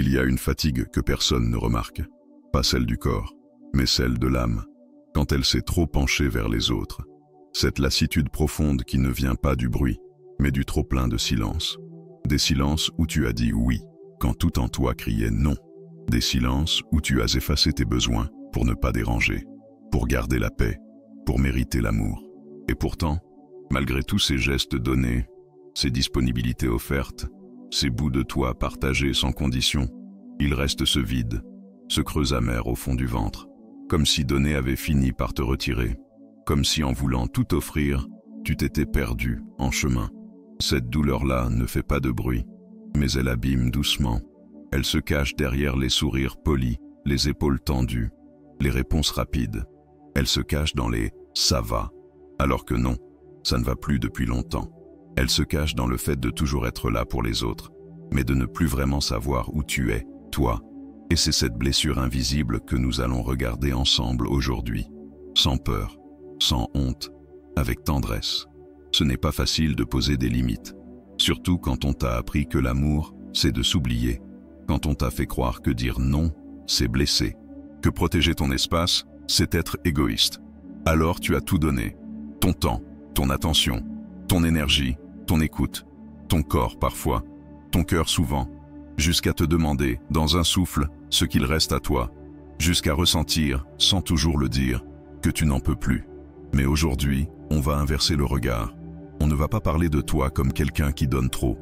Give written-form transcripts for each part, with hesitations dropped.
Il y a une fatigue que personne ne remarque, pas celle du corps, mais celle de l'âme, quand elle s'est trop penchée vers les autres. Cette lassitude profonde qui ne vient pas du bruit, mais du trop-plein de silence. Des silences où tu as dit oui, quand tout en toi criait non. Des silences où tu as effacé tes besoins pour ne pas déranger, pour garder la paix, pour mériter l'amour. Et pourtant, malgré tous ces gestes donnés, ces disponibilités offertes, ces bouts de toi partagés sans condition, il reste ce vide, ce creux amer au fond du ventre, comme si donner avait fini par te retirer, comme si en voulant tout offrir, tu t'étais perdu en chemin. Cette douleur-là ne fait pas de bruit, mais elle abîme doucement. Elle se cache derrière les sourires polis, les épaules tendues, les réponses rapides. Elle se cache dans les « ça va », alors que non, ça ne va plus depuis longtemps. Elle se cache dans le fait de toujours être là pour les autres, mais de ne plus vraiment savoir où tu es, toi. Et c'est cette blessure invisible que nous allons regarder ensemble aujourd'hui, sans peur, sans honte, avec tendresse. Ce n'est pas facile de poser des limites, surtout quand on t'a appris que l'amour, c'est de s'oublier, quand on t'a fait croire que dire non, c'est blesser, que protéger ton espace, c'est être égoïste. Alors tu as tout donné, ton temps, ton attention, ton énergie, ton écoute, ton corps parfois, ton cœur souvent, jusqu'à te demander, dans un souffle, ce qu'il reste à toi, jusqu'à ressentir, sans toujours le dire, que tu n'en peux plus. Mais aujourd'hui, on va inverser le regard. On ne va pas parler de toi comme quelqu'un qui donne trop.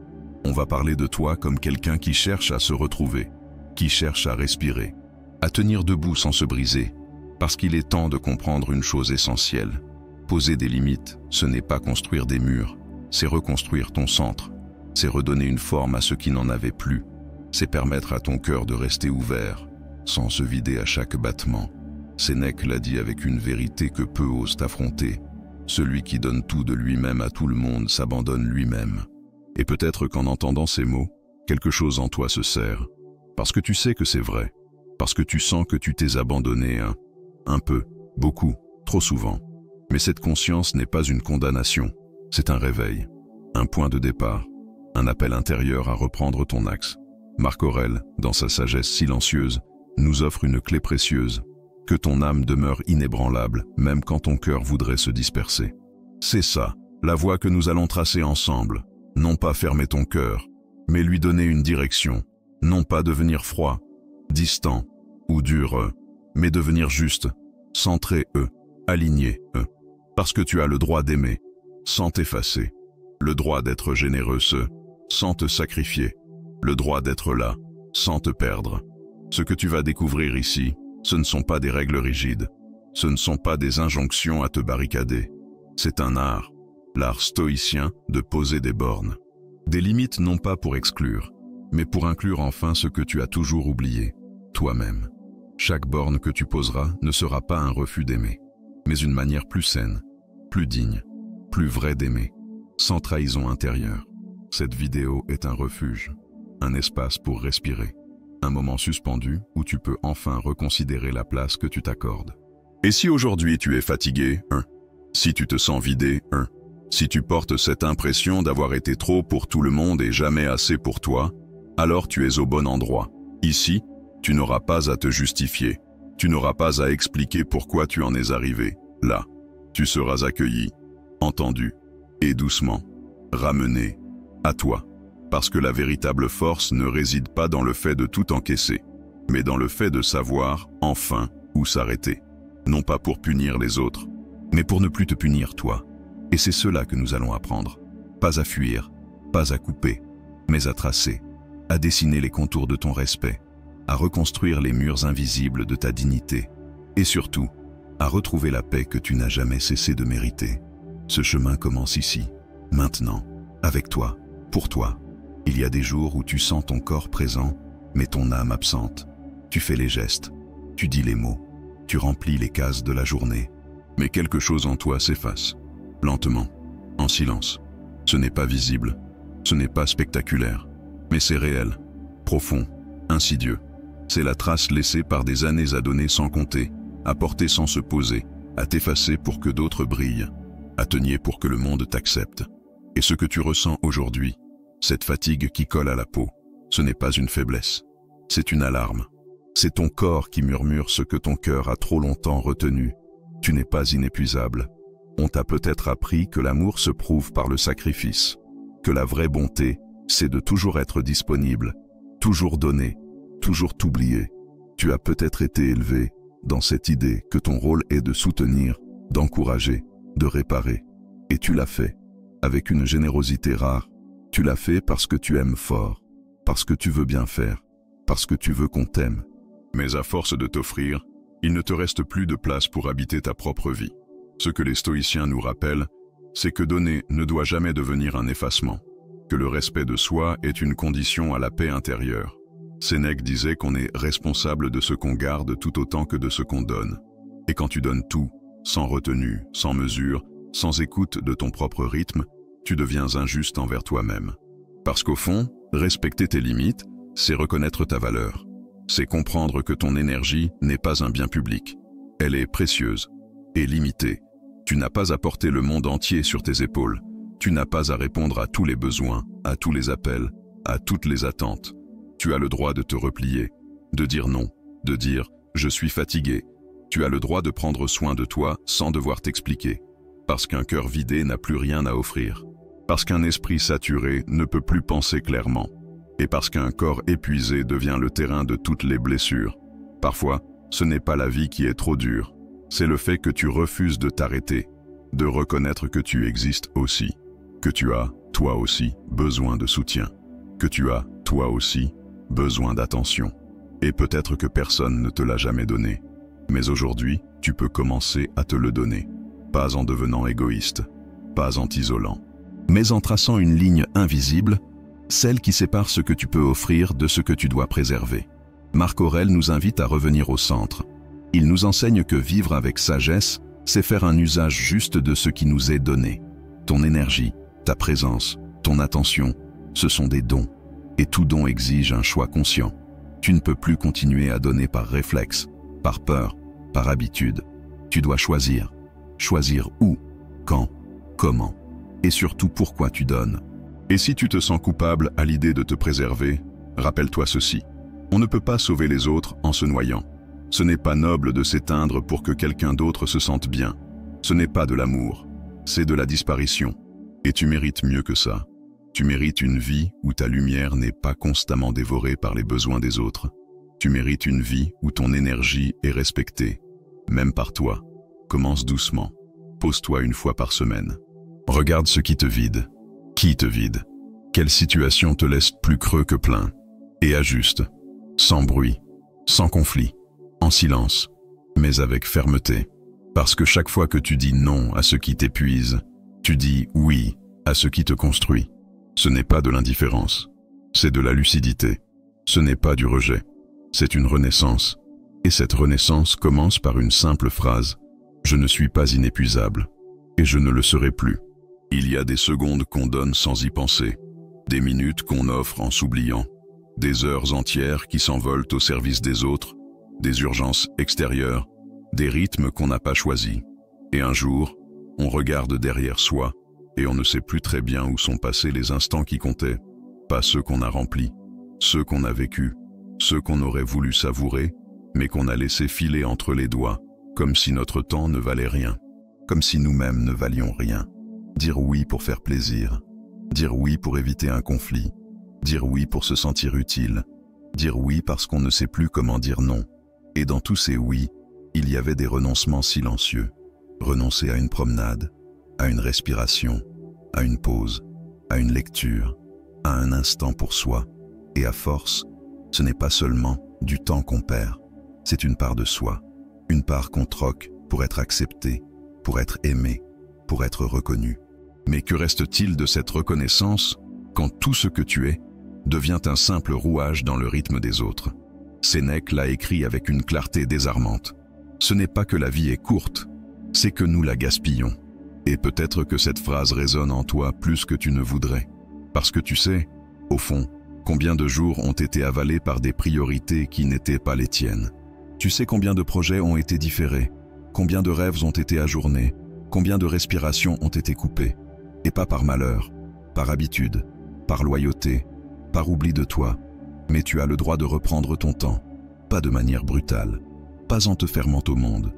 On va parler de toi comme quelqu'un qui cherche à se retrouver, qui cherche à respirer, à tenir debout sans se briser, parce qu'il est temps de comprendre une chose essentielle. Poser des limites, ce n'est pas construire des murs, c'est reconstruire ton centre, c'est redonner une forme à ce qui n'en avait plus, c'est permettre à ton cœur de rester ouvert, sans se vider à chaque battement. Sénèque l'a dit avec une vérité que peu osent affronter. Celui qui donne tout de lui-même à tout le monde s'abandonne lui-même. Et peut-être qu'en entendant ces mots, quelque chose en toi se serre, parce que tu sais que c'est vrai, parce que tu sens que tu t'es abandonné un peu, beaucoup, trop souvent. Mais cette conscience n'est pas une condamnation, c'est un réveil, un point de départ, un appel intérieur à reprendre ton axe. Marc Aurèle, dans sa sagesse silencieuse, nous offre une clé précieuse, que ton âme demeure inébranlable, même quand ton cœur voudrait se disperser. C'est ça, la voie que nous allons tracer ensemble. Non pas fermer ton cœur, mais lui donner une direction. Non pas devenir froid, distant ou dur, mais devenir juste, centré, aligné, parce que tu as le droit d'aimer, sans t'effacer, le droit d'être généreux, sans te sacrifier, le droit d'être là, sans te perdre. Ce que tu vas découvrir ici, ce ne sont pas des règles rigides, ce ne sont pas des injonctions à te barricader. C'est un art, l'art stoïcien de poser des bornes. Des limites non pas pour exclure, mais pour inclure enfin ce que tu as toujours oublié, toi-même. Chaque borne que tu poseras ne sera pas un refus d'aimer, mais une manière plus saine, plus digne, plus vraie d'aimer, sans trahison intérieure. Cette vidéo est un refuge, un espace pour respirer, un moment suspendu où tu peux enfin reconsidérer la place que tu t'accordes. Et si aujourd'hui tu es fatigué, si tu te sens vidé, si tu portes cette impression d'avoir été trop pour tout le monde et jamais assez pour toi, alors tu es au bon endroit. Ici, tu n'auras pas à te justifier, tu n'auras pas à expliquer pourquoi tu en es arrivé. Là, tu seras accueilli, entendu, et doucement, ramené à toi. Parce que la véritable force ne réside pas dans le fait de tout encaisser, mais dans le fait de savoir, enfin, où s'arrêter. Non pas pour punir les autres, mais pour ne plus te punir toi. Et c'est cela que nous allons apprendre. Pas à fuir, pas à couper, mais à tracer, à dessiner les contours de ton respect, à reconstruire les murs invisibles de ta dignité, et surtout, à retrouver la paix que tu n'as jamais cessé de mériter. Ce chemin commence ici, maintenant, avec toi, pour toi. Il y a des jours où tu sens ton corps présent, mais ton âme absente. Tu fais les gestes, tu dis les mots, tu remplis les cases de la journée, mais quelque chose en toi s'efface, lentement, en silence. Ce n'est pas visible, ce n'est pas spectaculaire, mais c'est réel, profond, insidieux. C'est la trace laissée par des années à donner sans compter, à porter sans se poser, à t'effacer pour que d'autres brillent, à te nier pour que le monde t'accepte. Et ce que tu ressens aujourd'hui, cette fatigue qui colle à la peau, ce n'est pas une faiblesse, C'est une alarme. C'est ton corps qui murmure ce que ton cœur a trop longtemps retenu. Tu n'es pas inépuisable. On t'a peut-être appris que l'amour se prouve par le sacrifice, que la vraie bonté, c'est de toujours être disponible, toujours donner, toujours t'oublier. Tu as peut-être été élevé dans cette idée que ton rôle est de soutenir, d'encourager, de réparer. Et tu l'as fait, avec une générosité rare. Tu l'as fait parce que tu aimes fort, parce que tu veux bien faire, parce que tu veux qu'on t'aime. Mais à force de t'offrir, il ne te reste plus de place pour habiter ta propre vie. Ce que les stoïciens nous rappellent, c'est que donner ne doit jamais devenir un effacement, que le respect de soi est une condition à la paix intérieure. Sénèque disait qu'on est responsable de ce qu'on garde tout autant que de ce qu'on donne. Et quand tu donnes tout, sans retenue, sans mesure, sans écoute de ton propre rythme, tu deviens injuste envers toi-même. Parce qu'au fond, respecter tes limites, c'est reconnaître ta valeur. C'est comprendre que ton énergie n'est pas un bien public. Elle est précieuse et limitée. Tu n'as pas à porter le monde entier sur tes épaules. Tu n'as pas à répondre à tous les besoins, à tous les appels, à toutes les attentes. Tu as le droit de te replier, de dire non, de dire « je suis fatigué ». Tu as le droit de prendre soin de toi sans devoir t'expliquer. Parce qu'un cœur vidé n'a plus rien à offrir. Parce qu'un esprit saturé ne peut plus penser clairement. Et parce qu'un corps épuisé devient le terrain de toutes les blessures. Parfois, ce n'est pas la vie qui est trop dure. C'est le fait que tu refuses de t'arrêter, de reconnaître que tu existes aussi, que tu as, toi aussi, besoin de soutien, que tu as, toi aussi, besoin d'attention. Et peut-être que personne ne te l'a jamais donné. Mais aujourd'hui, tu peux commencer à te le donner. Pas en devenant égoïste, pas en t'isolant, mais en traçant une ligne invisible, celle qui sépare ce que tu peux offrir de ce que tu dois préserver. Marc Aurèle nous invite à revenir au centre. Il nous enseigne que vivre avec sagesse, c'est faire un usage juste de ce qui nous est donné. Ton énergie, ta présence, ton attention, ce sont des dons. Et tout don exige un choix conscient. Tu ne peux plus continuer à donner par réflexe, par peur, par habitude. Tu dois choisir. Choisir où, quand, comment, et surtout pourquoi tu donnes. Et si tu te sens coupable à l'idée de te préserver, rappelle-toi ceci. On ne peut pas sauver les autres en se noyant. Ce n'est pas noble de s'éteindre pour que quelqu'un d'autre se sente bien. Ce n'est pas de l'amour, c'est de la disparition. Et tu mérites mieux que ça. Tu mérites une vie où ta lumière n'est pas constamment dévorée par les besoins des autres. Tu mérites une vie où ton énergie est respectée, même par toi. Commence doucement. Pose-toi une fois par semaine. Regarde ce qui te vide. Qui te vide? Quelle situation te laisse plus creux que plein? Et ajuste. Sans bruit, sans conflit, en silence, mais avec fermeté. Parce que chaque fois que tu dis non à ce qui t'épuise, tu dis oui à ce qui te construit. Ce n'est pas de l'indifférence, c'est de la lucidité. Ce n'est pas du rejet, c'est une renaissance. Et cette renaissance commence par une simple phrase. Je ne suis pas inépuisable, et je ne le serai plus. Il y a des secondes qu'on donne sans y penser, des minutes qu'on offre en s'oubliant, des heures entières qui s'envolent au service des autres, des urgences extérieures, des rythmes qu'on n'a pas choisis. Et un jour, on regarde derrière soi, et on ne sait plus très bien où sont passés les instants qui comptaient, pas ceux qu'on a remplis, ceux qu'on a vécus, ceux qu'on aurait voulu savourer, mais qu'on a laissé filer entre les doigts, comme si notre temps ne valait rien, comme si nous-mêmes ne valions rien. Dire oui pour faire plaisir, dire oui pour éviter un conflit, dire oui pour se sentir utile, dire oui parce qu'on ne sait plus comment dire non. Et dans tous ces oui, il y avait des renoncements silencieux. Renoncer à une promenade, à une respiration, à une pause, à une lecture, à un instant pour soi. Et à force, ce n'est pas seulement du temps qu'on perd, c'est une part de soi, une part qu'on troque pour être accepté, pour être aimé, pour être reconnu. Mais que reste-t-il de cette reconnaissance quand tout ce que tu es devient un simple rouage dans le rythme des autres? Sénèque l'a écrit avec une clarté désarmante. Ce n'est pas que la vie est courte, c'est que nous la gaspillons. Et peut-être que cette phrase résonne en toi plus que tu ne voudrais. Parce que tu sais, au fond, combien de jours ont été avalés par des priorités qui n'étaient pas les tiennes. Tu sais combien de projets ont été différés, combien de rêves ont été ajournés, combien de respirations ont été coupées. Et pas par malheur, par habitude, par loyauté, par oubli de toi, Mais tu as le droit de reprendre ton temps, pas de manière brutale, pas en te fermant au monde,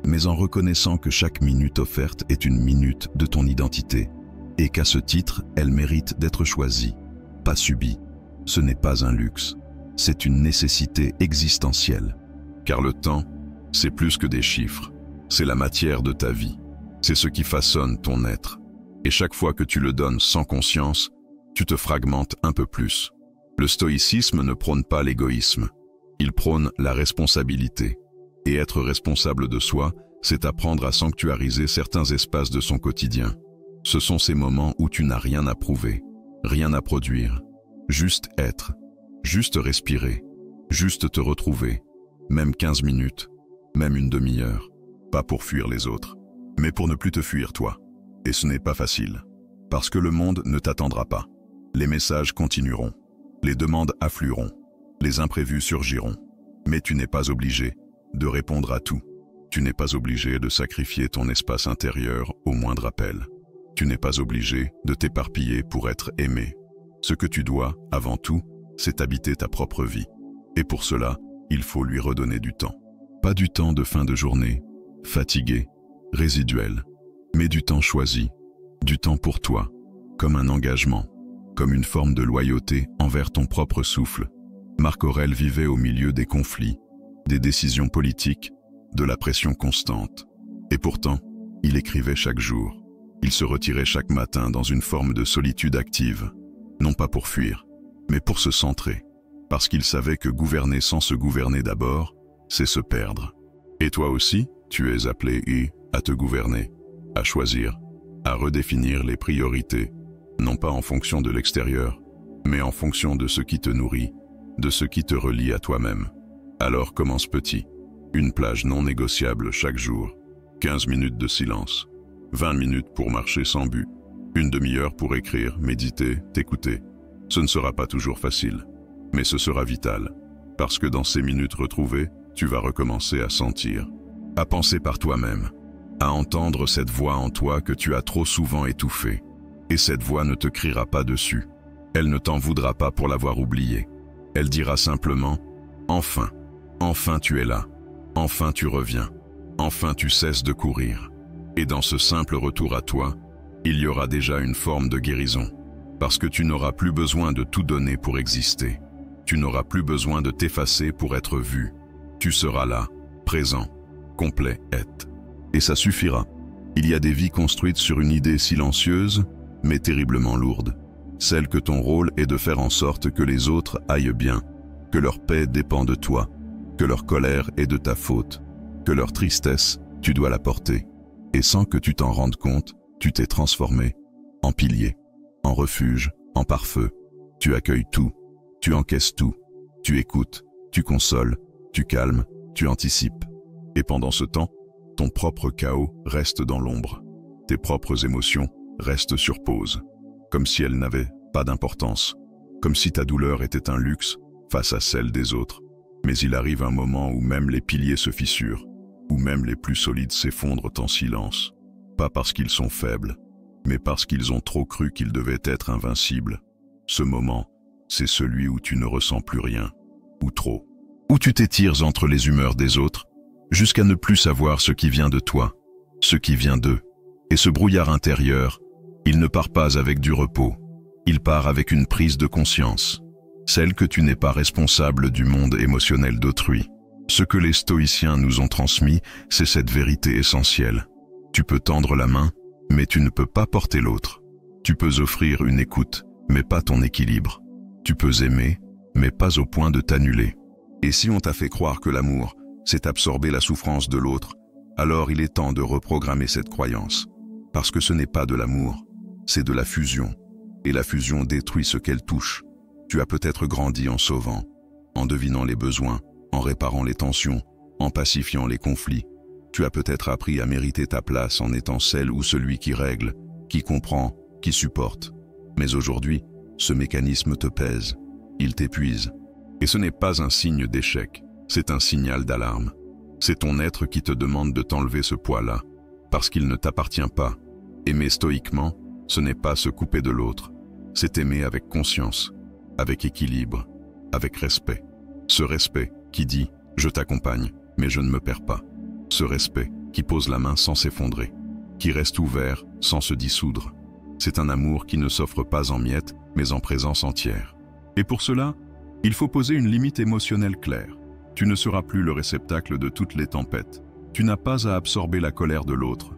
mais en reconnaissant que chaque minute offerte est une minute de ton identité, et qu'à ce titre, elle mérite d'être choisie, pas subie. Ce n'est pas un luxe, c'est une nécessité existentielle. Car le temps, c'est plus que des chiffres, c'est la matière de ta vie, c'est ce qui façonne ton être. Et chaque fois que tu le donnes sans conscience, tu te fragmentes un peu plus. Le stoïcisme ne prône pas l'égoïsme, il prône la responsabilité. Et être responsable de soi, c'est apprendre à sanctuariser certains espaces de son quotidien. Ce sont ces moments où tu n'as rien à prouver, rien à produire, juste être, juste respirer, juste te retrouver, même 15 minutes, même une demi-heure, pas pour fuir les autres, mais pour ne plus te fuir toi. Et ce n'est pas facile, parce que le monde ne t'attendra pas. Les messages continueront, les demandes afflueront, les imprévus surgiront, mais tu n'es pas obligé de répondre à tout. Tu n'es pas obligé de sacrifier ton espace intérieur au moindre appel. Tu n'es pas obligé de t'éparpiller pour être aimé. Ce que tu dois, avant tout, c'est habiter ta propre vie. Et pour cela, il faut lui redonner du temps. Pas du temps de fin de journée, fatigué, résiduel, mais du temps choisi, du temps pour toi, comme un engagement, comme une forme de loyauté envers ton propre souffle. Marc Aurèle vivait au milieu des conflits, des décisions politiques, de la pression constante. Et pourtant, il écrivait chaque jour. Il se retirait chaque matin dans une forme de solitude active, non pas pour fuir, mais pour se centrer, parce qu'il savait que gouverner sans se gouverner d'abord, c'est se perdre. Et toi aussi, tu es appelé à te gouverner, à choisir, à redéfinir les priorités, non pas en fonction de l'extérieur, mais en fonction de ce qui te nourrit, de ce qui te relie à toi-même. Alors commence petit, une plage non négociable chaque jour, 15 minutes de silence, 20 minutes pour marcher sans but, une demi-heure pour écrire, méditer, t'écouter. Ce ne sera pas toujours facile, mais ce sera vital, parce que dans ces minutes retrouvées, tu vas recommencer à sentir, à penser par toi-même, à entendre cette voix en toi que tu as trop souvent étouffée. Et cette voix ne te criera pas dessus, elle ne t'en voudra pas pour l'avoir oubliée. Elle dira simplement « Enfin, enfin tu es là, enfin tu reviens, enfin tu cesses de courir ». Et dans ce simple retour à toi, il y aura déjà une forme de guérison, parce que tu n'auras plus besoin de tout donner pour exister. Tu n'auras plus besoin de t'effacer pour être vu. Tu seras là, présent, complet, et ça suffira. Il y a des vies construites sur une idée silencieuse, mais terriblement lourde. Celle que ton rôle est de faire en sorte que les autres aillent bien, que leur paix dépend de toi, que leur colère est de ta faute, que leur tristesse, tu dois la porter. Et sans que tu t'en rendes compte, tu t'es transformé en pilier, en refuge, en pare-feu. Tu accueilles tout, tu encaisses tout, tu écoutes, tu consoles, tu calmes, tu anticipes. Et pendant ce temps, ton propre chaos reste dans l'ombre. Tes propres émotions restent sur pause, comme si elles n'avaient pas d'importance, comme si ta douleur était un luxe face à celle des autres. Mais il arrive un moment où même les piliers se fissurent, où même les plus solides s'effondrent en silence, pas parce qu'ils sont faibles, mais parce qu'ils ont trop cru qu'ils devaient être invincibles. Ce moment, c'est celui où tu ne ressens plus rien, ou trop, où tu t'étires entre les humeurs des autres, jusqu'à ne plus savoir ce qui vient de toi, ce qui vient d'eux. Et ce brouillard intérieur, il ne part pas avec du repos, il part avec une prise de conscience, celle que tu n'es pas responsable du monde émotionnel d'autrui. Ce que les stoïciens nous ont transmis, c'est cette vérité essentielle. Tu peux tendre la main, mais tu ne peux pas porter l'autre. Tu peux offrir une écoute, mais pas ton équilibre. Tu peux aimer, mais pas au point de t'annuler. Et si on t'a fait croire que l'amour, c'est absorber la souffrance de l'autre, alors il est temps de reprogrammer cette croyance. Parce que ce n'est pas de l'amour, c'est de la fusion. Et la fusion détruit ce qu'elle touche. Tu as peut-être grandi en sauvant, en devinant les besoins, en réparant les tensions, en pacifiant les conflits. Tu as peut-être appris à mériter ta place en étant celle ou celui qui règle, qui comprend, qui supporte. Mais aujourd'hui, ce mécanisme te pèse, il t'épuise. Et ce n'est pas un signe d'échec, c'est un signal d'alarme. C'est ton être qui te demande de t'enlever ce poids-là, parce qu'il ne t'appartient pas. Aimer stoïquement, ce n'est pas se couper de l'autre, c'est aimer avec conscience, avec équilibre. avec respect. Ce respect qui dit « je t'accompagne, mais je ne me perds pas ». Ce respect qui pose la main sans s'effondrer, qui reste ouvert sans se dissoudre. C'est un amour qui ne s'offre pas en miettes, mais en présence entière. Et pour cela, il faut poser une limite émotionnelle claire. Tu ne seras plus le réceptacle de toutes les tempêtes. Tu n'as pas à absorber la colère de l'autre.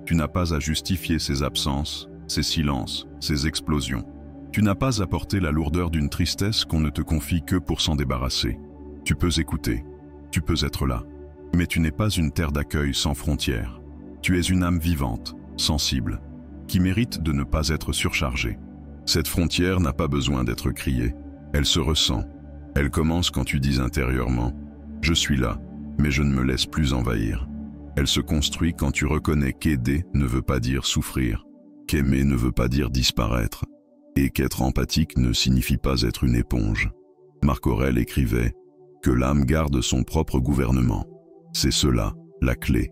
Tu n'as pas à justifier ses absences, ses silences, ses explosions. Tu n'as pas à porter la lourdeur d'une tristesse qu'on ne te confie que pour s'en débarrasser. Tu peux écouter, tu peux être là. Mais tu n'es pas une terre d'accueil sans frontières. Tu es une âme vivante, sensible, qui mérite de ne pas être surchargée. Cette frontière n'a pas besoin d'être criée. Elle se ressent. Elle commence quand tu dis intérieurement « Je suis là, mais je ne me laisse plus envahir ». Elle se construit quand tu reconnais qu'aider ne veut pas dire souffrir, qu'aimer ne veut pas dire disparaître, et qu'être empathique ne signifie pas être une éponge. Marc Aurèle écrivait « Que l'âme garde son propre gouvernement ». C'est cela, la clé.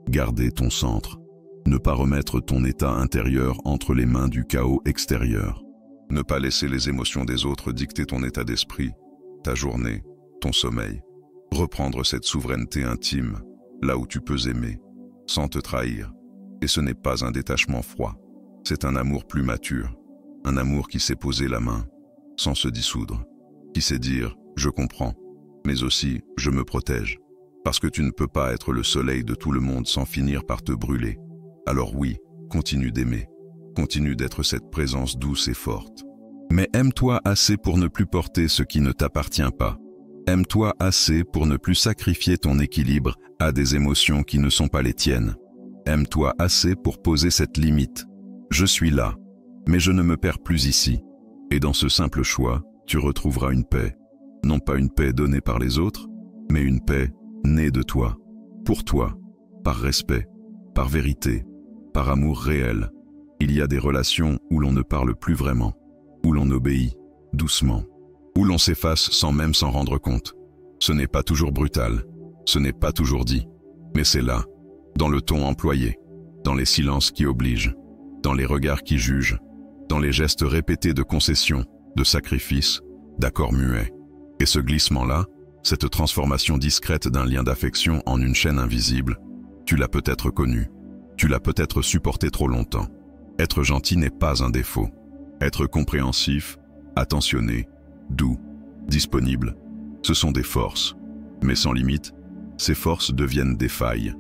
Garder ton centre. Ne pas remettre ton état intérieur entre les mains du chaos extérieur. Ne pas laisser les émotions des autres dicter ton état d'esprit, ta journée, ton sommeil. Reprendre cette souveraineté intime, là où tu peux aimer, sans te trahir. Et ce n'est pas un détachement froid. C'est un amour plus mature. Un amour qui sait poser la main, sans se dissoudre. Qui sait dire « je comprends », mais aussi « je me protège ». Parce que tu ne peux pas être le soleil de tout le monde sans finir par te brûler. Alors oui, continue d'aimer. Continue d'être cette présence douce et forte. Mais aime-toi assez pour ne plus porter ce qui ne t'appartient pas. Aime-toi assez pour ne plus sacrifier ton équilibre à des émotions qui ne sont pas les tiennes. Aime-toi assez pour poser cette limite. Je suis là, mais je ne me perds plus ici. Et dans ce simple choix, tu retrouveras une paix. Non pas une paix donnée par les autres, mais une paix née de toi, pour toi, par respect, par vérité, par amour réel. Il y a des relations où l'on ne parle plus vraiment, où l'on obéit, doucement, où l'on s'efface sans même s'en rendre compte. Ce n'est pas toujours brutal, ce n'est pas toujours dit, mais c'est là, dans le ton employé, dans les silences qui obligent, dans les regards qui jugent, dans les gestes répétés de concession, de sacrifice, d'accords muets. Et ce glissement-là, cette transformation discrète d'un lien d'affection en une chaîne invisible, tu l'as peut-être connu, tu l'as peut-être supporté trop longtemps. Être gentil n'est pas un défaut. Être compréhensif, attentionné, doux, disponible, ce sont des forces. Mais sans limite, ces forces deviennent des failles.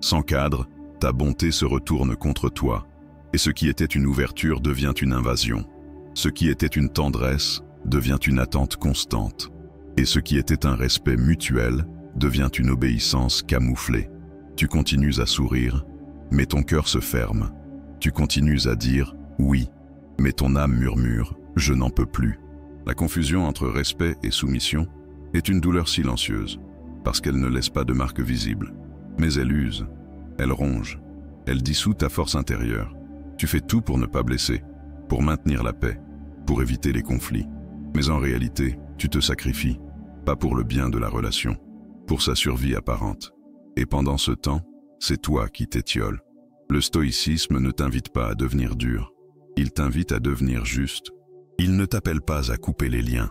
Sans cadre, ta bonté se retourne contre toi, et ce qui était une ouverture devient une invasion. Ce qui était une tendresse devient une attente constante. Et ce qui était un respect mutuel devient une obéissance camouflée. Tu continues à sourire, mais ton cœur se ferme. Tu continues à dire « oui », mais ton âme murmure « je n'en peux plus ». La confusion entre respect et soumission est une douleur silencieuse, parce qu'elle ne laisse pas de marque visible. Mais elle use, elle ronge, elle dissout ta force intérieure. Tu fais tout pour ne pas blesser, pour maintenir la paix, pour éviter les conflits. Mais en réalité, tu te sacrifies, pas pour le bien de la relation, pour sa survie apparente. Et pendant ce temps, c'est toi qui t'étioles. Le stoïcisme ne t'invite pas à devenir dur, il t'invite à devenir juste. Il ne t'appelle pas à couper les liens,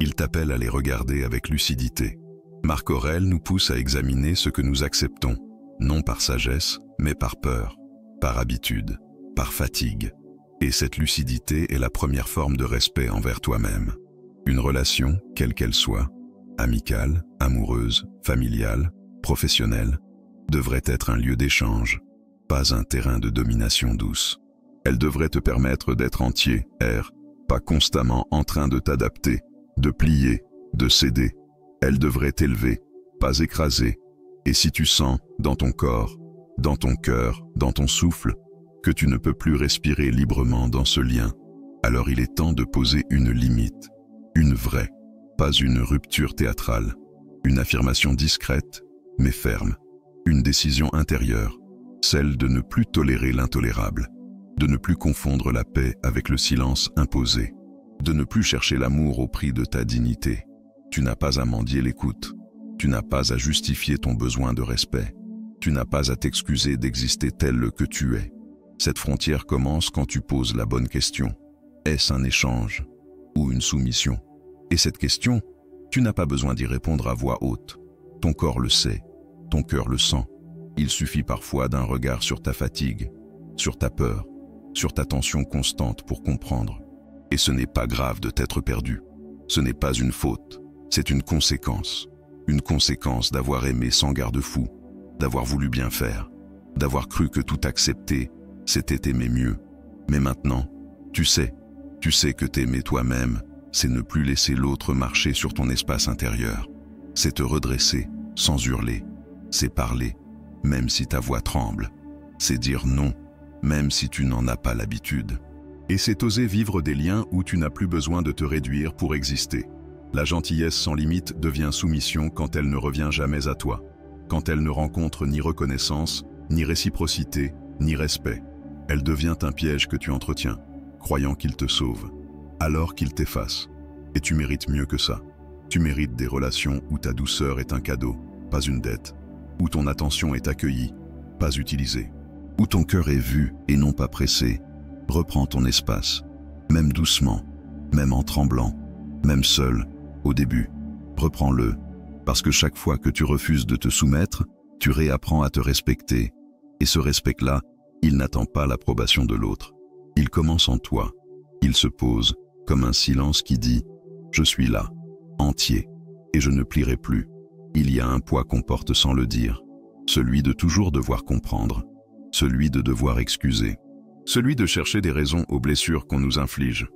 il t'appelle à les regarder avec lucidité. Marc Aurèle nous pousse à examiner ce que nous acceptons, non par sagesse, mais par peur, par habitude, par fatigue. Et cette lucidité est la première forme de respect envers toi-même. Une relation, quelle qu'elle soit, amicale, amoureuse, familiale, professionnelle, devrait être un lieu d'échange, pas un terrain de domination douce. Elle devrait te permettre d'être entier, pas constamment en train de t'adapter, de plier, de céder. Elle devrait t'élever, pas écraser. Et si tu sens, dans ton corps, dans ton cœur, dans ton souffle, que tu ne peux plus respirer librement dans ce lien, alors il est temps de poser une limite, une vraie, pas une rupture théâtrale, une affirmation discrète, mais ferme, une décision intérieure, celle de ne plus tolérer l'intolérable, de ne plus confondre la paix avec le silence imposé, de ne plus chercher l'amour au prix de ta dignité. Tu n'as pas à mendier l'écoute, tu n'as pas à justifier ton besoin de respect, tu n'as pas à t'excuser d'exister tel que tu es. Cette frontière commence quand tu poses la bonne question. Est-ce un échange ou une soumission? Et cette question, Tu n'as pas besoin d'y répondre à voix haute. Ton corps le sait, ton cœur le sent. Il suffit parfois d'un regard sur ta fatigue, sur ta peur, sur ta tension constante pour comprendre. Et ce n'est pas grave de t'être perdu. Ce n'est pas une faute, c'est une conséquence. Une conséquence d'avoir aimé sans garde-fou, d'avoir voulu bien faire, d'avoir cru que tout accepter, c'était aimer mieux. Mais maintenant, tu sais que t'aimer toi-même, c'est ne plus laisser l'autre marcher sur ton espace intérieur. C'est te redresser, sans hurler. C'est parler, même si ta voix tremble. C'est dire non, même si tu n'en as pas l'habitude. Et c'est oser vivre des liens où tu n'as plus besoin de te réduire pour exister. La gentillesse sans limite devient soumission quand elle ne revient jamais à toi, quand elle ne rencontre ni reconnaissance, ni réciprocité, ni respect. Elle devient un piège que tu entretiens, croyant qu'il te sauve, alors qu'il t'efface. Et tu mérites mieux que ça. Tu mérites des relations où ta douceur est un cadeau, pas une dette, où ton attention est accueillie, pas utilisée, où ton cœur est vu et non pas pressé. Reprends ton espace, même doucement, même en tremblant, même seul, au début. Reprends-le, parce que chaque fois que tu refuses de te soumettre, tu réapprends à te respecter. Et ce respect-là, il n'attend pas l'approbation de l'autre. Il commence en toi. Il se pose comme un silence qui dit « Je suis là, entier, et je ne plierai plus ». Il y a un poids qu'on porte sans le dire, celui de toujours devoir comprendre, celui de devoir excuser, celui de chercher des raisons aux blessures qu'on nous inflige.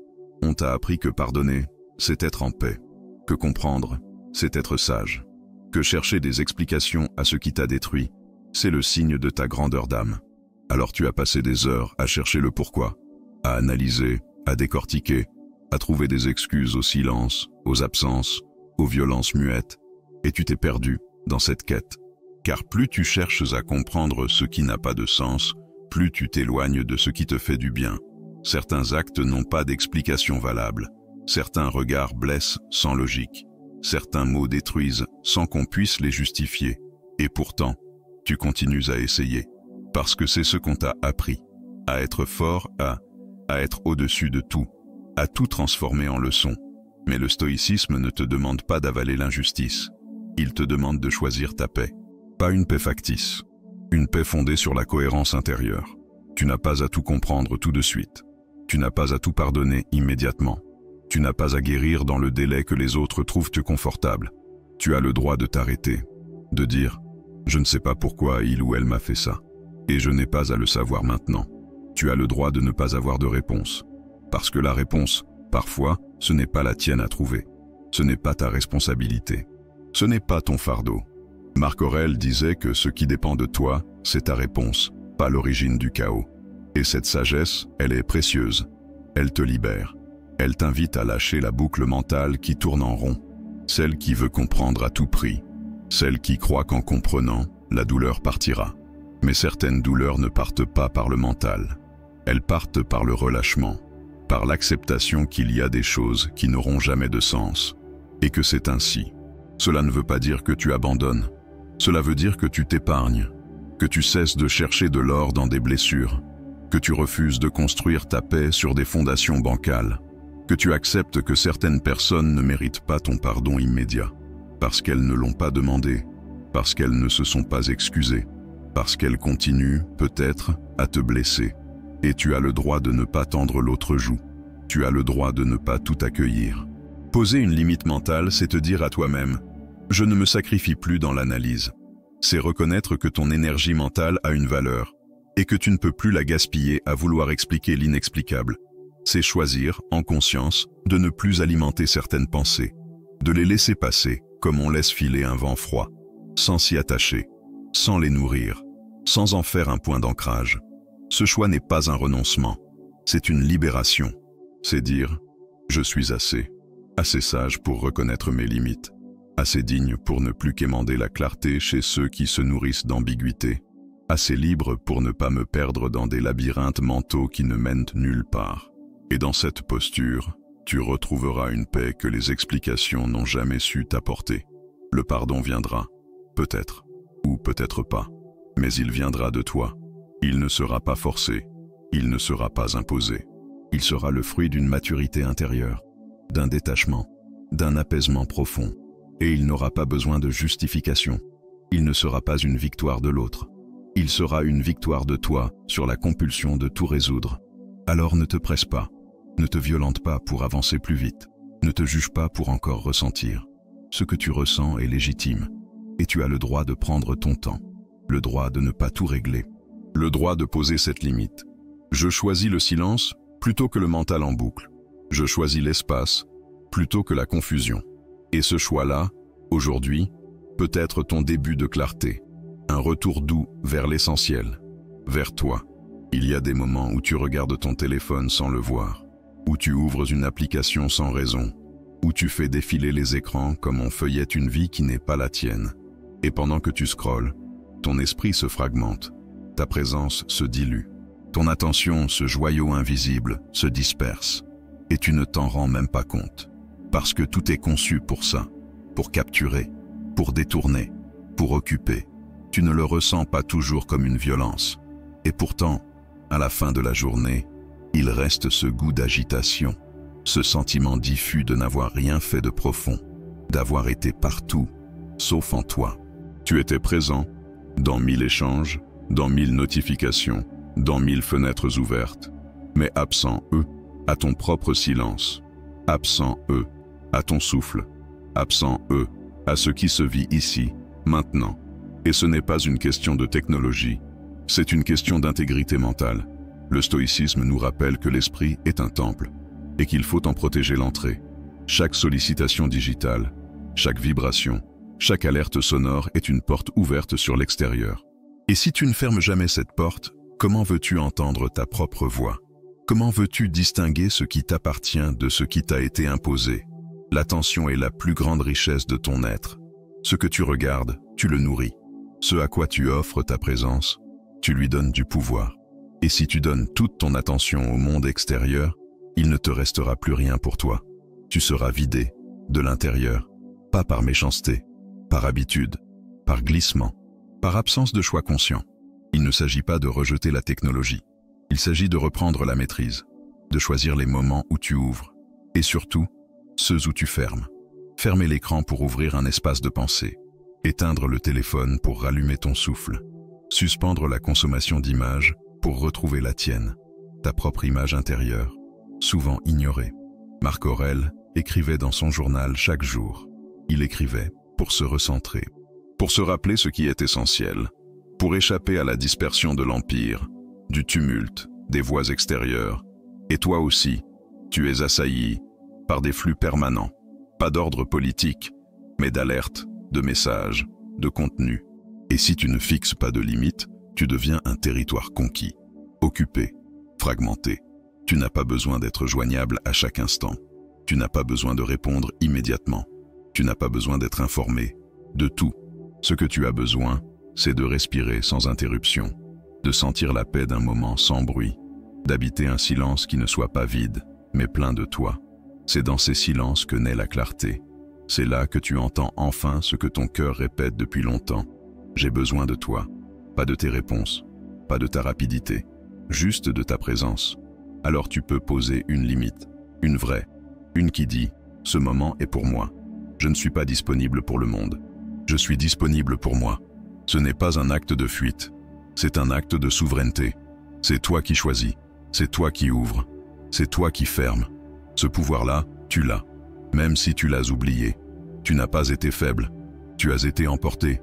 On t'a appris que pardonner, c'est être en paix, que comprendre, c'est être sage, que chercher des explications à ce qui t'a détruit, c'est le signe de ta grandeur d'âme. Alors tu as passé des heures à chercher le pourquoi, à analyser, à décortiquer, à trouver des excuses au silence, aux absences, aux violences muettes, et tu t'es perdu dans cette quête. Car plus tu cherches à comprendre ce qui n'a pas de sens, plus tu t'éloignes de ce qui te fait du bien. Certains actes n'ont pas d'explication valable. Certains regards blessent sans logique. Certains mots détruisent sans qu'on puisse les justifier. Et pourtant, tu continues à essayer. Parce que c'est ce qu'on t'a appris. À être fort, à être au-dessus de tout. À tout transformer en leçon. Mais le stoïcisme ne te demande pas d'avaler l'injustice. Il te demande de choisir ta paix. Pas une paix factice. Une paix fondée sur la cohérence intérieure. Tu n'as pas à tout comprendre tout de suite. Tu n'as pas à tout pardonner immédiatement. Tu n'as pas à guérir dans le délai que les autres trouvent confortable. Tu as le droit de t'arrêter, de dire « Je ne sais pas pourquoi il ou elle m'a fait ça, et je n'ai pas à le savoir maintenant ». Tu as le droit de ne pas avoir de réponse, parce que la réponse, parfois, ce n'est pas la tienne à trouver. Ce n'est pas ta responsabilité. Ce n'est pas ton fardeau. Marc Aurèle disait que ce qui dépend de toi, c'est ta réponse, pas l'origine du chaos. Et cette sagesse, elle est précieuse. Elle te libère. Elle t'invite à lâcher la boucle mentale qui tourne en rond, celle qui veut comprendre à tout prix, celle qui croit qu'en comprenant, la douleur partira. Mais certaines douleurs ne partent pas par le mental. Elles partent par le relâchement, par l'acceptation qu'il y a des choses qui n'auront jamais de sens, et que c'est ainsi. Cela ne veut pas dire que tu abandonnes. Cela veut dire que tu t'épargnes, que tu cesses de chercher de l'or dans des blessures, que tu refuses de construire ta paix sur des fondations bancales, que tu acceptes que certaines personnes ne méritent pas ton pardon immédiat, parce qu'elles ne l'ont pas demandé, parce qu'elles ne se sont pas excusées, parce qu'elles continuent, peut-être, à te blesser. Et tu as le droit de ne pas tendre l'autre joue. Tu as le droit de ne pas tout accueillir. Poser une limite mentale, c'est te dire à toi-même « Je ne me sacrifie plus dans l'analyse ». C'est reconnaître que ton énergie mentale a une valeur et que tu ne peux plus la gaspiller à vouloir expliquer l'inexplicable. C'est choisir, en conscience, de ne plus alimenter certaines pensées, de les laisser passer comme on laisse filer un vent froid, sans s'y attacher, sans les nourrir, sans en faire un point d'ancrage. Ce choix n'est pas un renoncement, c'est une libération. C'est dire « Je suis assez sage pour reconnaître mes limites, assez digne pour ne plus quémander la clarté chez ceux qui se nourrissent d'ambiguïté, assez libre pour ne pas me perdre dans des labyrinthes mentaux qui ne mènent nulle part. » Et dans cette posture, tu retrouveras une paix que les explications n'ont jamais su t'apporter. Le pardon viendra, peut-être, ou peut-être pas, mais il viendra de toi. Il ne sera pas forcé, il ne sera pas imposé. Il sera le fruit d'une maturité intérieure, d'un détachement, d'un apaisement profond. Et il n'aura pas besoin de justification. Il ne sera pas une victoire de l'autre. Il sera une victoire de toi sur la compulsion de tout résoudre. Alors ne te presse pas. Ne te violente pas pour avancer plus vite. Ne te juge pas pour encore ressentir. Ce que tu ressens est légitime. Et tu as le droit de prendre ton temps. Le droit de ne pas tout régler. Le droit de poser cette limite. Je choisis le silence plutôt que le mental en boucle. Je choisis l'espace plutôt que la confusion. Et ce choix-là, aujourd'hui, peut être ton début de clarté. Un retour doux vers l'essentiel, vers toi. Il y a des moments où tu regardes ton téléphone sans le voir, où tu ouvres une application sans raison, où tu fais défiler les écrans comme on feuillette une vie qui n'est pas la tienne. Et pendant que tu scrolles, ton esprit se fragmente, ta présence se dilue, ton attention, ce joyau invisible, se disperse, et tu ne t'en rends même pas compte. Parce que tout est conçu pour ça, pour capturer, pour détourner, pour occuper. Tu ne le ressens pas toujours comme une violence. Et pourtant, à la fin de la journée, il reste ce goût d'agitation, ce sentiment diffus de n'avoir rien fait de profond, d'avoir été partout, sauf en toi. Tu étais présent, dans 1000 échanges, dans 1000 notifications, dans 1000 fenêtres ouvertes, mais absent, à ton propre silence, absent, à ton souffle, absent, à ce qui se vit ici, maintenant. Et ce n'est pas une question de technologie, c'est une question d'intégrité mentale. Le stoïcisme nous rappelle que l'esprit est un temple et qu'il faut en protéger l'entrée. Chaque sollicitation digitale, chaque vibration, chaque alerte sonore est une porte ouverte sur l'extérieur. Et si tu ne fermes jamais cette porte, comment veux-tu entendre ta propre voix? Comment veux-tu distinguer ce qui t'appartient de ce qui t'a été imposé? L'attention est la plus grande richesse de ton être. Ce que tu regardes, tu le nourris. Ce à quoi tu offres ta présence, tu lui donnes du pouvoir. Et si tu donnes toute ton attention au monde extérieur, il ne te restera plus rien pour toi. Tu seras vidé, de l'intérieur, pas par méchanceté, par habitude, par glissement, par absence de choix conscient. Il ne s'agit pas de rejeter la technologie. Il s'agit de reprendre la maîtrise, de choisir les moments où tu ouvres, et surtout, ceux où tu fermes. Fermer l'écran pour ouvrir un espace de pensée. Éteindre le téléphone pour rallumer ton souffle. Suspendre la consommation d'images pour retrouver la tienne, ta propre image intérieure, souvent ignorée. Marc Aurèle écrivait dans son journal chaque jour. Il écrivait pour se recentrer, pour se rappeler ce qui est essentiel, pour échapper à la dispersion de l'empire, du tumulte, des voix extérieures. Et toi aussi, tu es assailli par des flux permanents, pas d'ordre politique, mais d'alerte, de messages, de contenu. Et si tu ne fixes pas de limites, tu deviens un territoire conquis, occupé, fragmenté. Tu n'as pas besoin d'être joignable à chaque instant. Tu n'as pas besoin de répondre immédiatement. Tu n'as pas besoin d'être informé de tout. Ce que tu as besoin, c'est de respirer sans interruption, de sentir la paix d'un moment sans bruit, d'habiter un silence qui ne soit pas vide, mais plein de toi. C'est dans ces silences que naît la clarté. C'est là que tu entends enfin ce que ton cœur répète depuis longtemps. J'ai besoin de toi, pas de tes réponses, pas de ta rapidité, juste de ta présence. Alors tu peux poser une limite, une vraie, une qui dit « Ce moment est pour moi. Je ne suis pas disponible pour le monde. Je suis disponible pour moi. » Ce n'est pas un acte de fuite, c'est un acte de souveraineté. C'est toi qui choisis, c'est toi qui ouvres, c'est toi qui fermes. Ce pouvoir-là, tu l'as. Même si tu l'as oublié, tu n'as pas été faible, tu as été emporté.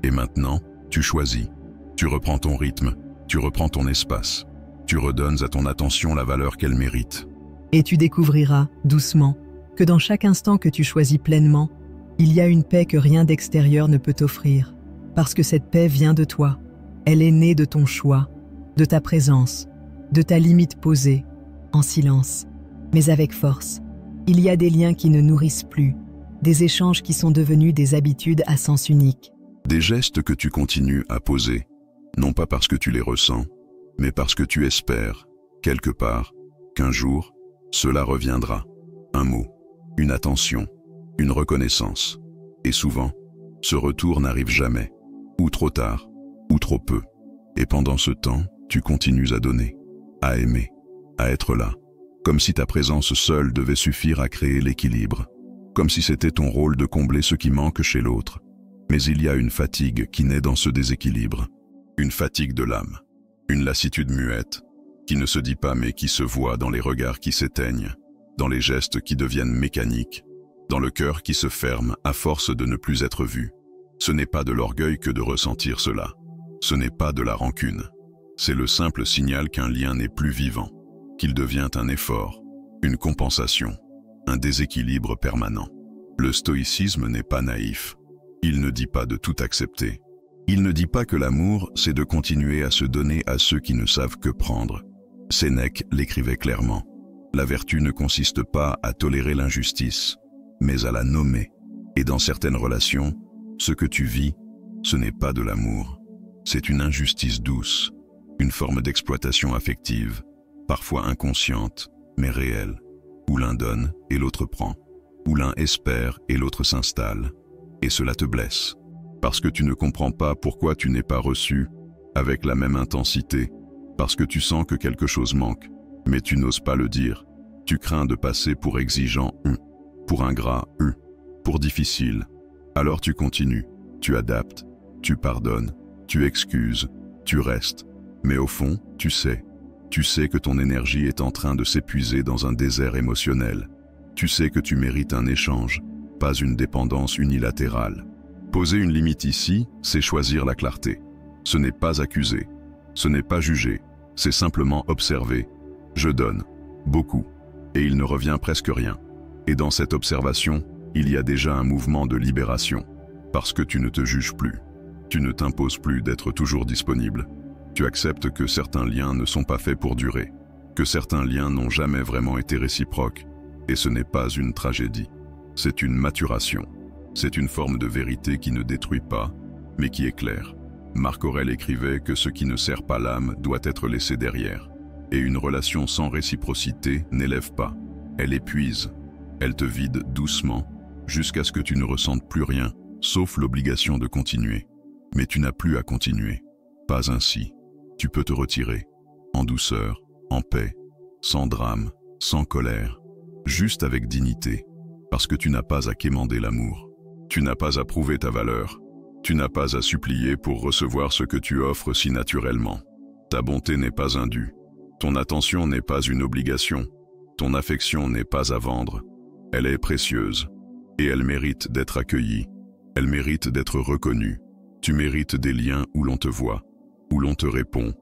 Et maintenant, tu choisis. Tu reprends ton rythme, tu reprends ton espace. Tu redonnes à ton attention la valeur qu'elle mérite. Et tu découvriras, doucement, que dans chaque instant que tu choisis pleinement, il y a une paix que rien d'extérieur ne peut t'offrir. Parce que cette paix vient de toi. Elle est née de ton choix, de ta présence, de ta limite posée, en silence, mais avec force. Il y a des liens qui ne nourrissent plus, des échanges qui sont devenus des habitudes à sens unique. Des gestes que tu continues à poser, non pas parce que tu les ressens, mais parce que tu espères, quelque part, qu'un jour, cela reviendra. Un mot, une attention, une reconnaissance. Et souvent, ce retour n'arrive jamais, ou trop tard, ou trop peu. Et pendant ce temps, tu continues à donner, à aimer, à être là, comme si ta présence seule devait suffire à créer l'équilibre. comme si c'était ton rôle de combler ce qui manque chez l'autre. Mais il y a une fatigue qui naît dans ce déséquilibre. Une fatigue de l'âme. Une lassitude muette, qui ne se dit pas mais qui se voit dans les regards qui s'éteignent, dans les gestes qui deviennent mécaniques, dans le cœur qui se ferme à force de ne plus être vu. Ce n'est pas de l'orgueil que de ressentir cela. Ce n'est pas de la rancune. C'est le simple signal qu'un lien n'est plus vivant, qu'il devient un effort, une compensation, un déséquilibre permanent. Le stoïcisme n'est pas naïf. Il ne dit pas de tout accepter. Il ne dit pas que l'amour, c'est de continuer à se donner à ceux qui ne savent que prendre. Sénèque l'écrivait clairement. La vertu ne consiste pas à tolérer l'injustice, mais à la nommer. Et dans certaines relations, ce que tu vis, ce n'est pas de l'amour. C'est une injustice douce, une forme d'exploitation affective, parfois inconsciente, mais réelle, où l'un donne et l'autre prend, où l'un espère et l'autre s'installe. Et cela te blesse, parce que tu ne comprends pas pourquoi tu n'es pas reçu avec la même intensité, parce que tu sens que quelque chose manque, mais tu n'oses pas le dire. Tu crains de passer pour exigeant, pour ingrat, pour difficile. Alors tu continues, tu adaptes, tu pardonnes, tu excuses, tu restes. Mais au fond, tu sais que ton énergie est en train de s'épuiser dans un désert émotionnel. Tu sais que tu mérites un échange, pas une dépendance unilatérale. Poser une limite ici, c'est choisir la clarté. Ce n'est pas accuser, ce n'est pas juger, c'est simplement observer. Je donne, beaucoup, et il ne revient presque rien. Et dans cette observation, il y a déjà un mouvement de libération, parce que tu ne te juges plus. Tu ne t'imposes plus d'être toujours disponible. Tu acceptes que certains liens ne sont pas faits pour durer, que certains liens n'ont jamais vraiment été réciproques, et ce n'est pas une tragédie. C'est une maturation. C'est une forme de vérité qui ne détruit pas, mais qui éclaire. Marc Aurèle écrivait que ce qui ne sert pas l'âme doit être laissé derrière. Et une relation sans réciprocité n'élève pas. Elle épuise. Elle te vide doucement, jusqu'à ce que tu ne ressentes plus rien, sauf l'obligation de continuer. Mais tu n'as plus à continuer. Pas ainsi. Tu peux te retirer, en douceur, en paix, sans drame, sans colère, juste avec dignité. Parce que tu n'as pas à quémander l'amour. Tu n'as pas à prouver ta valeur. Tu n'as pas à supplier pour recevoir ce que tu offres si naturellement. Ta bonté n'est pas indue. Ton attention n'est pas une obligation. Ton affection n'est pas à vendre. Elle est précieuse. Et elle mérite d'être accueillie. Elle mérite d'être reconnue. Tu mérites des liens où l'on te voit, où l'on te répond,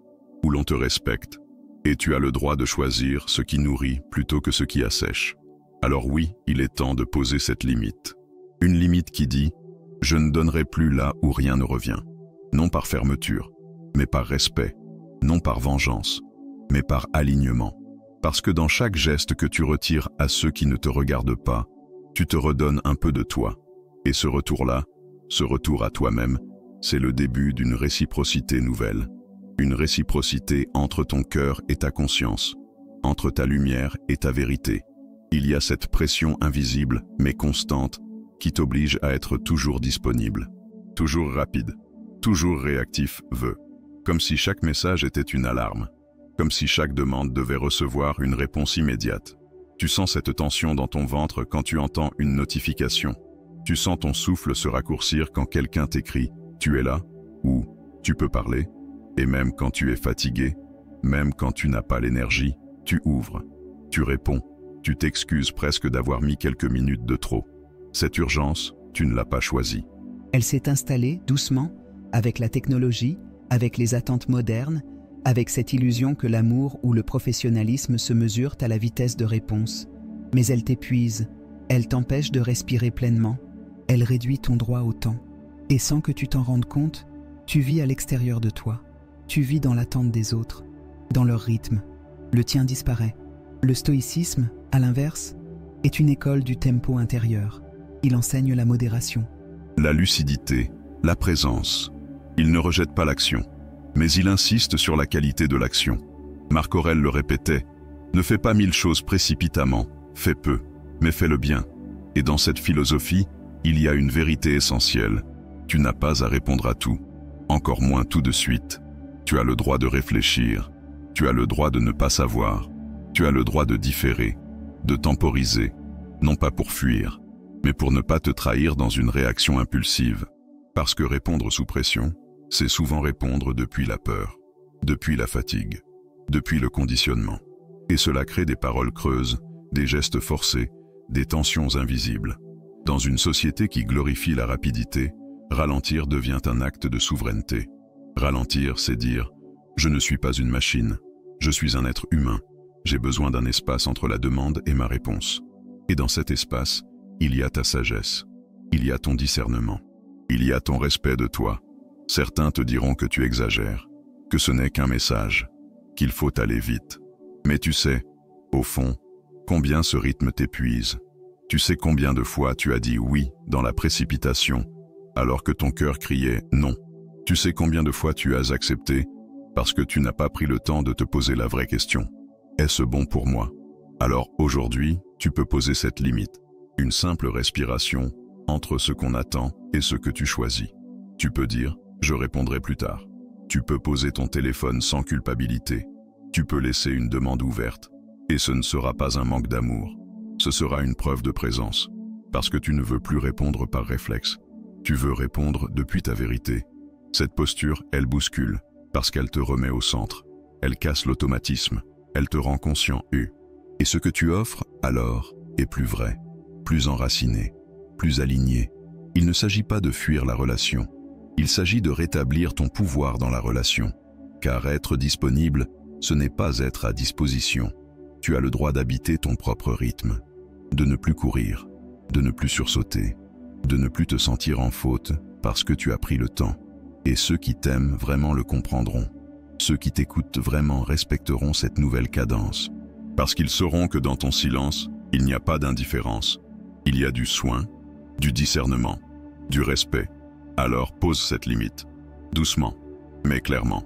où l'on te respecte. Et tu as le droit de choisir ce qui nourrit plutôt que ce qui assèche. Alors oui, il est temps de poser cette limite. Une limite qui dit « Je ne donnerai plus là où rien ne revient ». Non par fermeture, mais par respect. Non par vengeance, mais par alignement. Parce que dans chaque geste que tu retires à ceux qui ne te regardent pas, tu te redonnes un peu de toi. Et ce retour-là, ce retour à toi-même, c'est le début d'une réciprocité nouvelle. Une réciprocité entre ton cœur et ta conscience, entre ta lumière et ta vérité. Il y a cette pression invisible, mais constante, qui t'oblige à être toujours disponible, toujours rapide, toujours réactif, comme si chaque message était une alarme, comme si chaque demande devait recevoir une réponse immédiate. Tu sens cette tension dans ton ventre quand tu entends une notification. Tu sens ton souffle se raccourcir quand quelqu'un t'écrit « Tu es là » ou « Tu peux parler ». Et même quand tu es fatigué, même quand tu n'as pas l'énergie, tu ouvres, tu réponds. Tu t'excuses presque d'avoir mis quelques minutes de trop. Cette urgence, tu ne l'as pas choisie. Elle s'est installée doucement, avec la technologie, avec les attentes modernes, avec cette illusion que l'amour ou le professionnalisme se mesurent à la vitesse de réponse. Mais elle t'épuise, elle t'empêche de respirer pleinement, elle réduit ton droit au temps. Et sans que tu t'en rendes compte, tu vis à l'extérieur de toi. Tu vis dans l'attente des autres, dans leur rythme. Le tien disparaît. Le stoïcisme, à l'inverse, est une école du tempo intérieur. Il enseigne la modération. La lucidité, la présence. Il ne rejette pas l'action, mais il insiste sur la qualité de l'action. Marc Aurèle le répétait, « Ne fais pas 1000 choses précipitamment, fais peu, mais fais-le bien. » Et dans cette philosophie, il y a une vérité essentielle. Tu n'as pas à répondre à tout, encore moins tout de suite. Tu as le droit de réfléchir, tu as le droit de ne pas savoir, tu as le droit de différer, de temporiser, non pas pour fuir, mais pour ne pas te trahir dans une réaction impulsive. Parce que répondre sous pression, c'est souvent répondre depuis la peur, depuis la fatigue, depuis le conditionnement. Et cela crée des paroles creuses, des gestes forcés, des tensions invisibles. Dans une société qui glorifie la rapidité, ralentir devient un acte de souveraineté. Ralentir, c'est dire « Je ne suis pas une machine, je suis un être humain, j'ai besoin d'un espace entre la demande et ma réponse. » Et dans cet espace, il y a ta sagesse, il y a ton discernement, il y a ton respect de toi. Certains te diront que tu exagères, que ce n'est qu'un message, qu'il faut aller vite. Mais tu sais, au fond, combien ce rythme t'épuise. Tu sais combien de fois tu as dit oui dans la précipitation, alors que ton cœur criait non. Tu sais combien de fois tu as accepté, parce que tu n'as pas pris le temps de te poser la vraie question. Est-ce bon pour moi? Alors aujourd'hui, tu peux poser cette limite. Une simple respiration entre ce qu'on attend et ce que tu choisis. Tu peux dire « je répondrai plus tard ». Tu peux poser ton téléphone sans culpabilité. Tu peux laisser une demande ouverte. Et ce ne sera pas un manque d'amour. Ce sera une preuve de présence. Parce que tu ne veux plus répondre par réflexe. Tu veux répondre depuis ta vérité. Cette posture, elle bouscule, parce qu'elle te remet au centre. Elle casse l'automatisme. Elle te rend conscient Et ce que tu offres, alors, est plus vrai, plus enraciné, plus aligné. Il ne s'agit pas de fuir la relation. Il s'agit de rétablir ton pouvoir dans la relation. Car être disponible, ce n'est pas être à disposition. Tu as le droit d'habiter ton propre rythme, de ne plus courir, de ne plus sursauter, de ne plus te sentir en faute parce que tu as pris le temps. Et ceux qui t'aiment vraiment le comprendront. Ceux qui t'écoutent vraiment respecteront cette nouvelle cadence. Parce qu'ils sauront que dans ton silence, il n'y a pas d'indifférence. Il y a du soin, du discernement, du respect. Alors pose cette limite, doucement, mais clairement.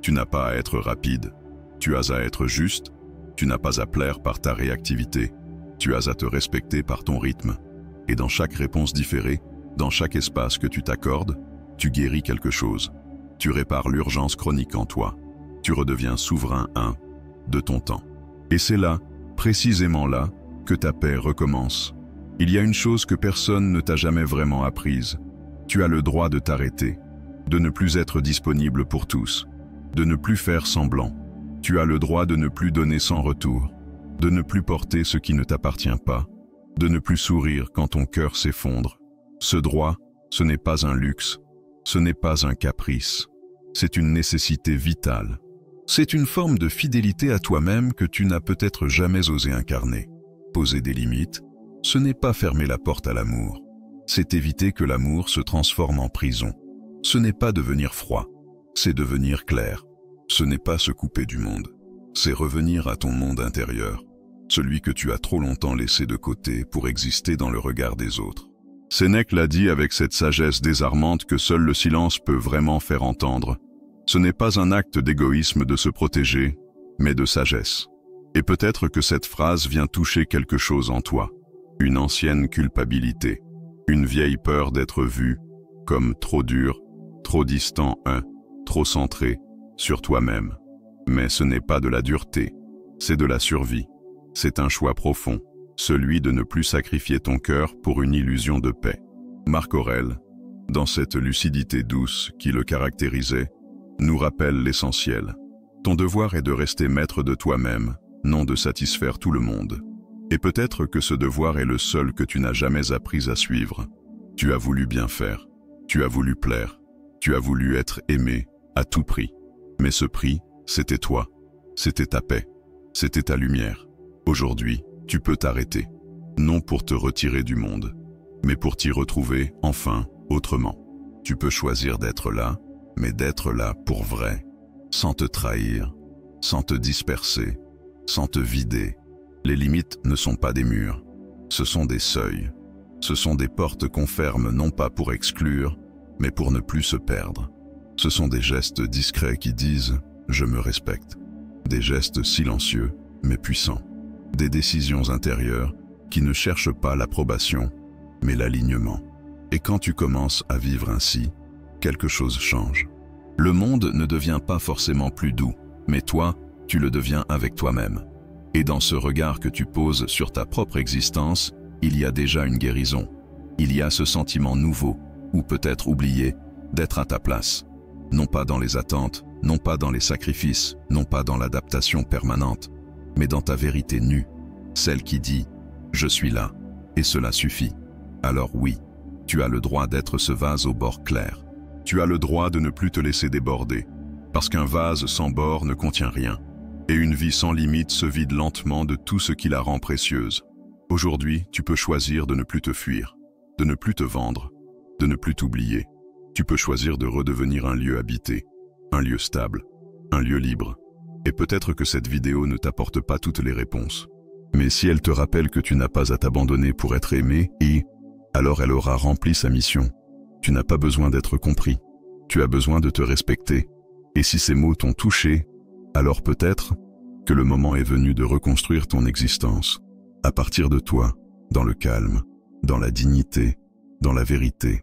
Tu n'as pas à être rapide, tu as à être juste, tu n'as pas à plaire par ta réactivité, tu as à te respecter par ton rythme. Et dans chaque réponse différée, dans chaque espace que tu t'accordes, tu guéris quelque chose. Tu répares l'urgence chronique en toi. Tu redeviens souverain de ton temps. Et c'est là, précisément là, que ta paix recommence. Il y a une chose que personne ne t'a jamais vraiment apprise. Tu as le droit de t'arrêter, de ne plus être disponible pour tous, de ne plus faire semblant. Tu as le droit de ne plus donner sans retour, de ne plus porter ce qui ne t'appartient pas, de ne plus sourire quand ton cœur s'effondre. Ce droit, ce n'est pas un luxe, ce n'est pas un caprice, c'est une nécessité vitale. C'est une forme de fidélité à toi-même que tu n'as peut-être jamais osé incarner. Poser des limites, ce n'est pas fermer la porte à l'amour. C'est éviter que l'amour se transforme en prison. Ce n'est pas devenir froid, c'est devenir clair. Ce n'est pas se couper du monde, c'est revenir à ton monde intérieur, celui que tu as trop longtemps laissé de côté pour exister dans le regard des autres. Sénèque l'a dit avec cette sagesse désarmante que seul le silence peut vraiment faire entendre. Ce n'est pas un acte d'égoïsme de se protéger, mais de sagesse. Et peut-être que cette phrase vient toucher quelque chose en toi, une ancienne culpabilité, une vieille peur d'être vu comme trop dur, trop distant, trop centré sur toi-même. Mais ce n'est pas de la dureté, c'est de la survie. C'est un choix profond, celui de ne plus sacrifier ton cœur pour une illusion de paix. Marc Aurèle, dans cette lucidité douce qui le caractérisait, nous rappelle l'essentiel. Ton devoir est de rester maître de toi-même, non de satisfaire tout le monde. Et peut-être que ce devoir est le seul que tu n'as jamais appris à suivre. Tu as voulu bien faire, tu as voulu plaire, tu as voulu être aimé à tout prix. Mais ce prix, c'était toi, c'était ta paix, c'était ta lumière. Aujourd'hui, tu peux t'arrêter, non pour te retirer du monde, mais pour t'y retrouver, enfin, autrement. Tu peux choisir d'être là, mais d'être là pour vrai, sans te trahir, sans te disperser, sans te vider. Les limites ne sont pas des murs, ce sont des seuils. Ce sont des portes qu'on ferme non pas pour exclure, mais pour ne plus se perdre. Ce sont des gestes discrets qui disent « je me respecte ». Des gestes silencieux, mais puissants. Des décisions intérieures qui ne cherchent pas l'approbation, mais l'alignement. Et quand tu commences à vivre ainsi, quelque chose change. Le monde ne devient pas forcément plus doux, mais toi, tu le deviens avec toi-même. Et dans ce regard que tu poses sur ta propre existence, il y a déjà une guérison, Il y a ce sentiment nouveau, ou peut-être oublié, d'être à ta place. Non pas dans les attentes, non pas dans les sacrifices, non pas dans l'adaptation permanente, mais dans ta vérité nue, celle qui dit « Je suis là », et cela suffit. Alors oui, tu as le droit d'être ce vase au bord clair. Tu as le droit de ne plus te laisser déborder, parce qu'un vase sans bord ne contient rien, et une vie sans limite se vide lentement de tout ce qui la rend précieuse. Aujourd'hui, tu peux choisir de ne plus te fuir, de ne plus te vendre, de ne plus t'oublier. Tu peux choisir de redevenir un lieu habité, un lieu stable, un lieu libre. Et peut-être que cette vidéo ne t'apporte pas toutes les réponses. Mais si elle te rappelle que tu n'as pas à t'abandonner pour être aimé, alors elle aura rempli sa mission. Tu n'as pas besoin d'être compris. Tu as besoin de te respecter. Et si ces mots t'ont touché, alors peut-être que le moment est venu de reconstruire ton existence, à partir de toi, dans le calme, dans la dignité, dans la vérité.